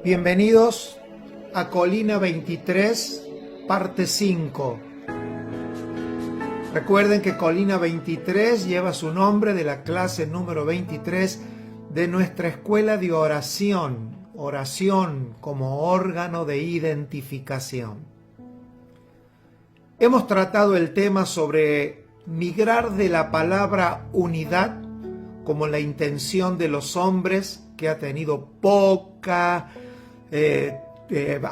Bienvenidos a Colina 23, parte 5. Recuerden que Colina 23 lleva su nombre de la clase número 23 de nuestra escuela de oración. Oración como órgano de identificación. Hemos tratado el tema sobre migrar de la palabra unidad como la intención de los hombres que ha tenido poca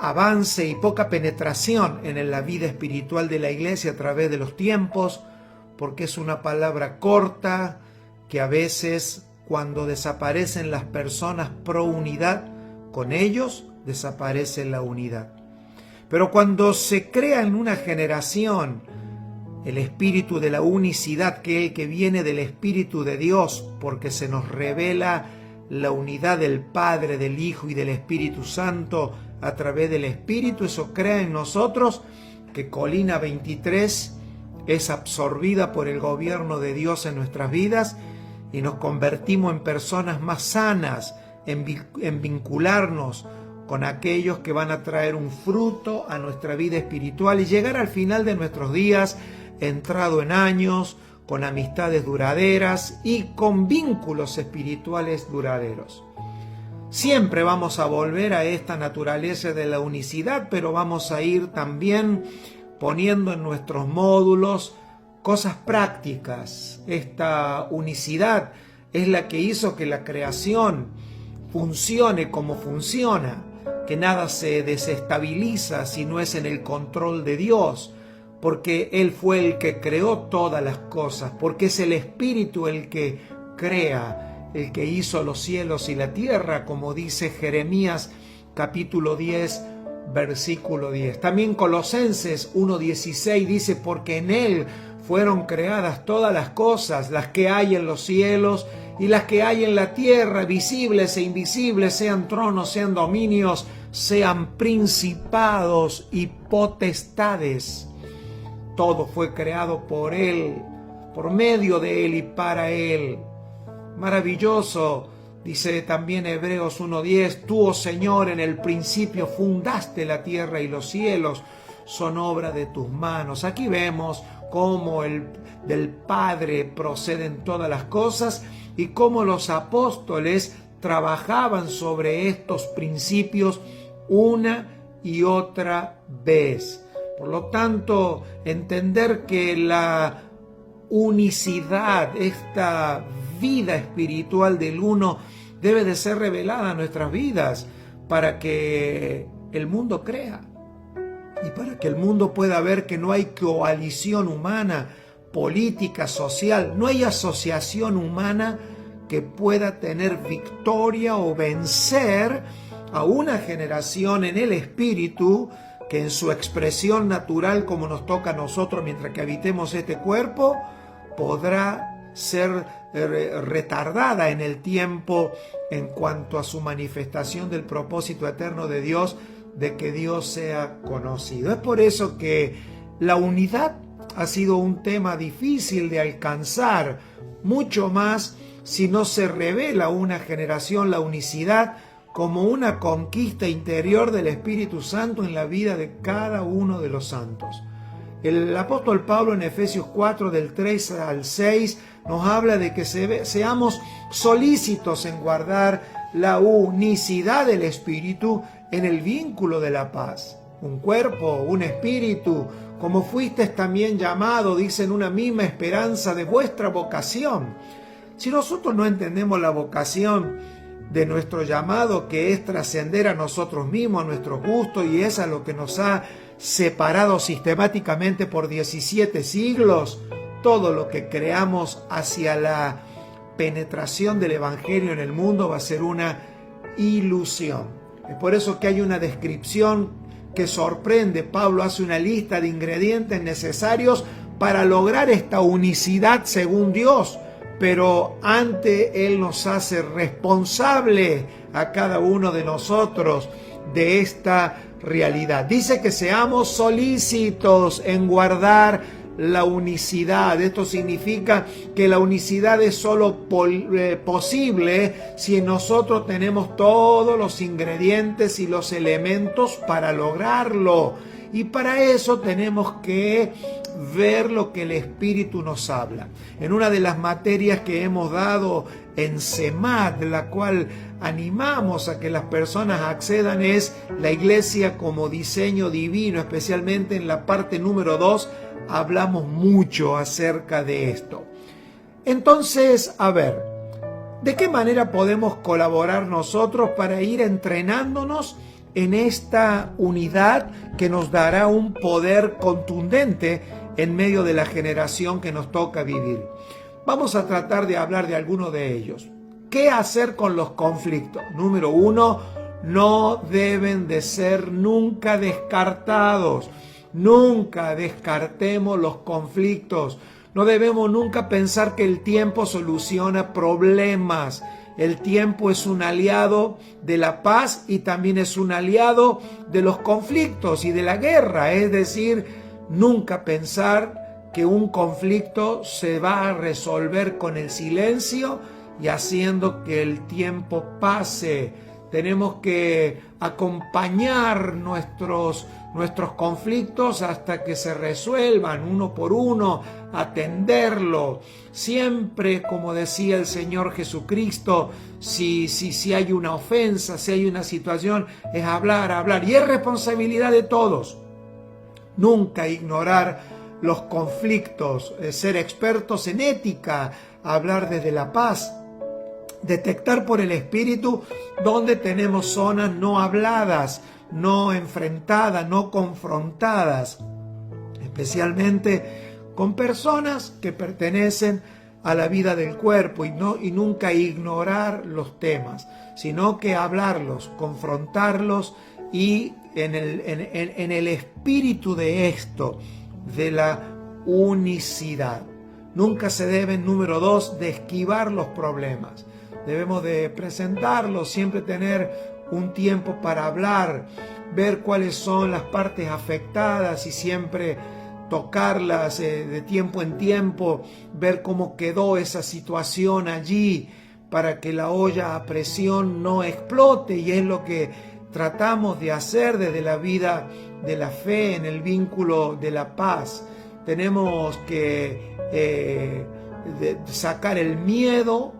avance y poca penetración en la vida espiritual de la iglesia a través de los tiempos, porque es una palabra corta que a veces cuando desaparecen las personas pro unidad, con ellos desaparece la unidad. Pero cuando se crea en una generación el espíritu de la unicidad, que es el que viene del Espíritu de Dios, porque se nos revela la unidad del Padre, del Hijo y del Espíritu Santo a través del Espíritu, eso crea en nosotros que Colina 23 es absorbida por el gobierno de Dios en nuestras vidas y nos convertimos en personas más sanas, en vincularnos con aquellos que van a traer un fruto a nuestra vida espiritual y llegar al final de nuestros días entrado en años, con amistades duraderas y con vínculos espirituales duraderos. Siempre vamos a volver a esta naturaleza de la unicidad, pero vamos a ir también poniendo en nuestros módulos cosas prácticas. Esta unicidad es la que hizo que la creación funcione como funciona, que nada se desestabiliza si no es en el control de Dios, porque Él fue el que creó todas las cosas, porque es el Espíritu el que crea, el que hizo los cielos y la tierra, como dice Jeremías capítulo 10, versículo 10. También Colosenses 1:16 dice, porque en Él fueron creadas todas las cosas, las que hay en los cielos y las que hay en la tierra, visibles e invisibles, sean tronos, sean dominios, sean principados y potestades. Todo fue creado por Él, por medio de Él y para Él. Maravilloso, dice también Hebreos 1:10, tú, oh Señor, en el principio fundaste la tierra y los cielos son obra de tus manos. Aquí vemos cómo del Padre proceden todas las cosas y cómo los apóstoles trabajaban sobre estos principios una y otra vez. Por lo tanto, entender que la unicidad, esta vida espiritual del uno, debe de ser revelada en nuestras vidas para que el mundo crea y para que el mundo pueda ver que no hay coalición humana, política, social, no hay asociación humana que pueda tener victoria o vencer a una generación en el espíritu que en su expresión natural, como nos toca a nosotros mientras que habitemos este cuerpo, podrá ser retardada en el tiempo en cuanto a su manifestación del propósito eterno de Dios, de que Dios sea conocido. Es por eso que la unidad ha sido un tema difícil de alcanzar, mucho más si no se revela a una generación la unicidad como una conquista interior del Espíritu Santo en la vida de cada uno de los santos. El apóstol Pablo en Efesios 4, del 3 al 6, nos habla de que seamos solícitos en guardar la unicidad del Espíritu en el vínculo de la paz. Un cuerpo, un espíritu, como fuisteis también llamado, dicen una misma esperanza de vuestra vocación. Si nosotros no entendemos la vocación de nuestro llamado, que es trascender a nosotros mismos, a nuestros gustos, y es a lo que nos ha separado sistemáticamente por 17 siglos, todo lo que creamos hacia la penetración del Evangelio en el mundo va a ser una ilusión. Es por eso que hay una descripción que sorprende. Pablo hace una lista de ingredientes necesarios para lograr esta unicidad según Dios, pero antes Él nos hace responsable a cada uno de nosotros de esta realidad. Dice que seamos solícitos en guardar la unicidad. Esto significa que la unicidad es solo posible si nosotros tenemos todos los ingredientes y los elementos para lograrlo. Y para eso tenemos que ver lo que el Espíritu nos habla. En una de las materias que hemos dado en CEMAT, la cual animamos a que las personas accedan, es la iglesia como diseño divino. Especialmente en la parte número 2 hablamos mucho acerca de esto. Entonces, a ver, ¿de qué manera podemos colaborar nosotros para ir entrenándonos en esta unidad que nos dará un poder contundente en medio de la generación que nos toca vivir? Vamos a tratar de hablar de algunos de ellos. ¿Qué hacer con los conflictos? Número 1, no deben de ser nunca descartados. Nunca descartemos los conflictos. No debemos nunca pensar que el tiempo soluciona problemas. El tiempo es un aliado de la paz y también es un aliado de los conflictos y de la guerra. Es decir, nunca pensar que un conflicto se va a resolver con el silencio y haciendo que el tiempo pase. Tenemos que acompañar nuestros conflictos hasta que se resuelvan uno por uno, atenderlo. Siempre, como decía el Señor Jesucristo, si hay una ofensa, si hay una situación, es hablar. Y es responsabilidad de todos. Nunca ignorar los conflictos, ser expertos en ética, hablar desde la paz. Detectar por el Espíritu donde tenemos zonas no habladas, no enfrentadas, no confrontadas, especialmente con personas que pertenecen a la vida del cuerpo, y nunca ignorar los temas, sino que hablarlos, confrontarlos, y en el espíritu de esto, de la unicidad. Nunca se deben, número 2, de esquivar los problemas. Debemos de presentarlos, siempre tener un tiempo para hablar, ver cuáles son las partes afectadas y siempre tocarlas de tiempo en tiempo, ver cómo quedó esa situación allí para que la olla a presión no explote, y es lo que tratamos de hacer desde la vida de la fe en el vínculo de la paz. Tenemos que sacar el miedo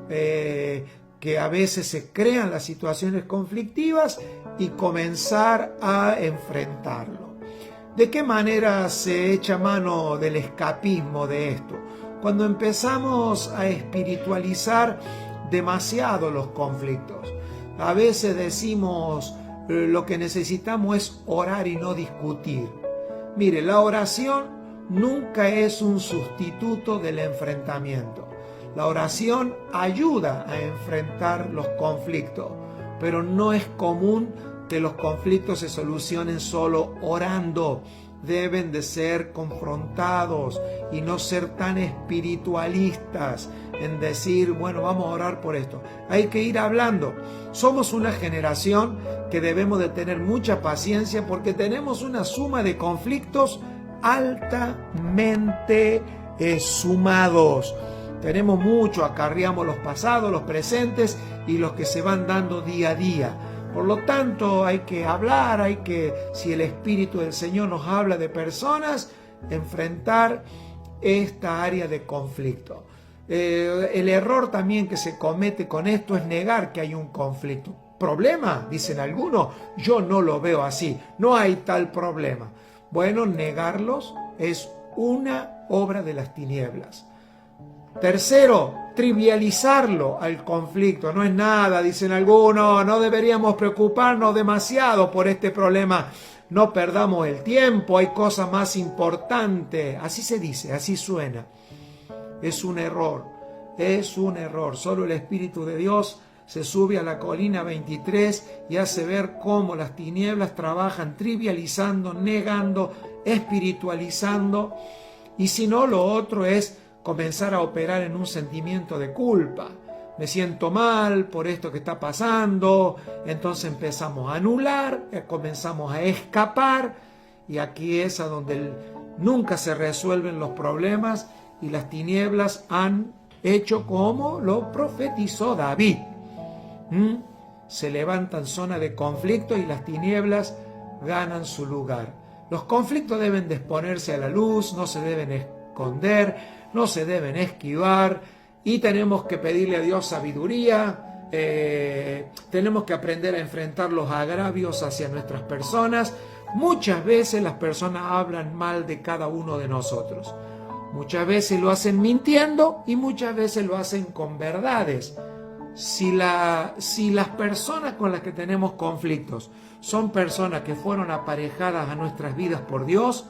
que a veces se crean las situaciones conflictivas y comenzar a enfrentarlo. ¿De qué manera se echa mano del escapismo de esto? Cuando empezamos a espiritualizar demasiado los conflictos. A veces decimos lo que necesitamos es orar y no discutir. Mire, la oración nunca es un sustituto del enfrentamiento. La oración ayuda a enfrentar los conflictos, pero no es común que los conflictos se solucionen solo orando. Deben de ser confrontados y no ser tan espiritualistas en decir, bueno, vamos a orar por esto. Hay que ir hablando. Somos una generación que debemos de tener mucha paciencia porque tenemos una suma de conflictos altamente sumados. Tenemos mucho, acarreamos los pasados, los presentes y los que se van dando día a día. Por lo tanto, hay que hablar, si el Espíritu del Señor nos habla de personas, enfrentar esta área de conflicto. El error también que se comete con esto es negar que hay un conflicto. ¿Problema? Dicen algunos. Yo no lo veo así. No hay tal problema. Bueno, negarlos es una obra de las tinieblas. Tercero, trivializarlo al conflicto. No es nada, dicen algunos, no deberíamos preocuparnos demasiado por este problema. No perdamos el tiempo, hay cosas más importantes. Así se dice, así suena. Es un error. Solo el Espíritu de Dios se sube a la colina 23 y hace ver cómo las tinieblas trabajan trivializando, negando, espiritualizando. Y si no, lo otro es comenzar a operar en un sentimiento de culpa. Me siento mal por esto que está pasando. Entonces empezamos a anular, comenzamos a escapar, y aquí es a donde nunca se resuelven los problemas y las tinieblas han hecho como lo profetizó David. Se levantan zonas de conflicto y las tinieblas ganan su lugar. Los conflictos deben de exponerse a la luz, no se deben esconder, no se deben esquivar, y tenemos que pedirle a Dios sabiduría, tenemos que aprender a enfrentar los agravios hacia nuestras personas. Muchas veces las personas hablan mal de cada uno de nosotros. Muchas veces lo hacen mintiendo y muchas veces lo hacen con verdades. Si las personas con las que tenemos conflictos son personas que fueron aparejadas a nuestras vidas por Dios,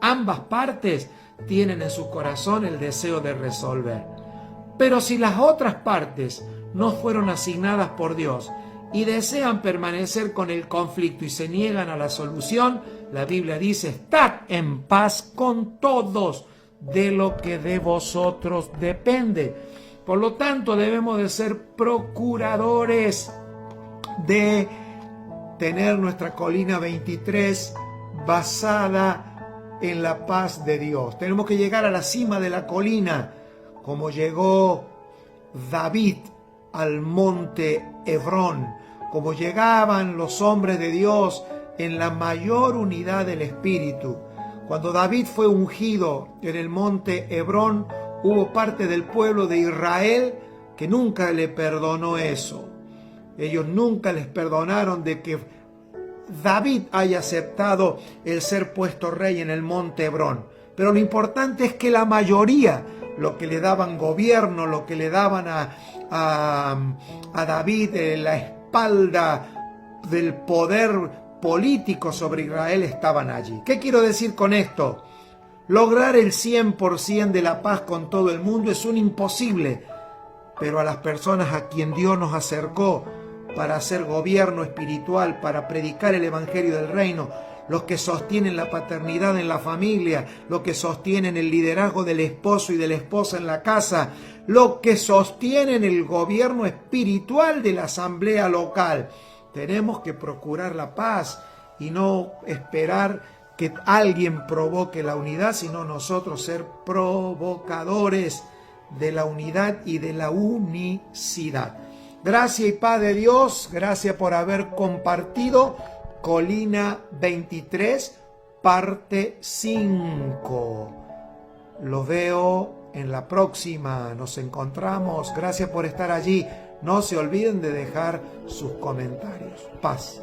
ambas partes tienen en su corazón el deseo de resolver. Pero si las otras partes no fueron asignadas por Dios y desean permanecer con el conflicto y se niegan a la solución, la Biblia dice: estad en paz con todos, de lo que de vosotros depende. Por lo tanto, debemos de ser procuradores de tener nuestra colina 23 basada en la paz de Dios. Tenemos que llegar a la cima de la colina, como llegó David al monte Hebrón, como llegaban los hombres de Dios en la mayor unidad del Espíritu. Cuando David fue ungido en el monte Hebrón, hubo parte del pueblo de Israel que nunca le perdonó eso. Ellos nunca les perdonaron de que David haya aceptado el ser puesto rey en el monte Hebrón. Pero lo importante es que la mayoría, lo que le daban gobierno, lo que le daban a David, la espalda del poder político sobre Israel, estaban allí. ¿Qué quiero decir con esto? Lograr el 100% de la paz con todo el mundo es un imposible, pero a las personas a quien Dios nos acercó para hacer gobierno espiritual, para predicar el evangelio del reino, los que sostienen la paternidad en la familia, los que sostienen el liderazgo del esposo y de la esposa en la casa, los que sostienen el gobierno espiritual de la asamblea local, tenemos que procurar la paz y no esperar que alguien provoque la unidad, sino nosotros ser provocadores de la unidad y de la unicidad. Gracias y paz de Dios, gracias por haber compartido Colina 23, parte 5. Los veo en la próxima, nos encontramos. Gracias por estar allí. No se olviden de dejar sus comentarios. Paz.